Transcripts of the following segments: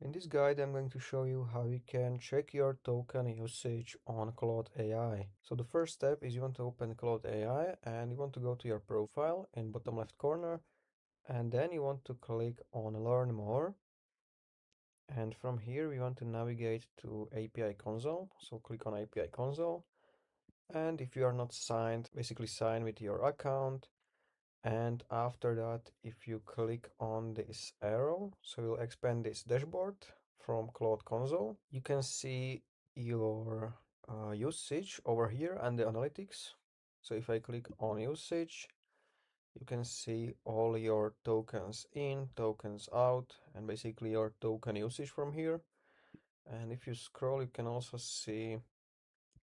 In this guide, I'm going to show you how you can check your token usage on Claude AI. So the first step is you want to open Claude AI and you want to go to your profile in bottom left corner, and then you want to click on Learn More. And from here, we want to navigate to API console. So click on API console. And if you are not signed, basically sign with your account. And after that, if you click on this arrow, so you'll expand this dashboard from Claude Console. You can see your usage over here and the analytics. So if I click on usage, you can see all your tokens in, tokens out, and basically your token usage from here. And if you scroll, you can also see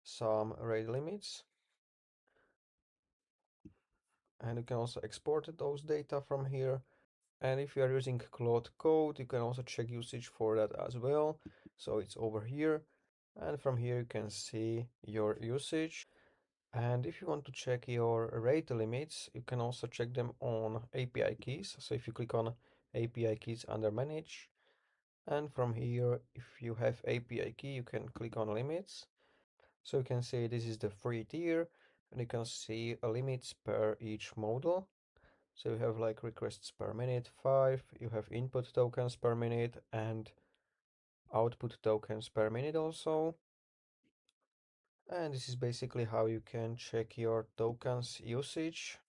some rate limits. And you can also export those data from here. And if you are using Claude Code, you can also check usage for that as well. So it's over here. And from here, you can see your usage. And if you want to check your rate limits, you can also check them on API keys. So if you click on API keys under manage, and from here, if you have API key, you can click on limits. So you can see this is the free tier, and you can see limits per each model. So you have like requests per minute, 5, you have input tokens per minute and output tokens per minute also. And this is basically how you can check your tokens usage.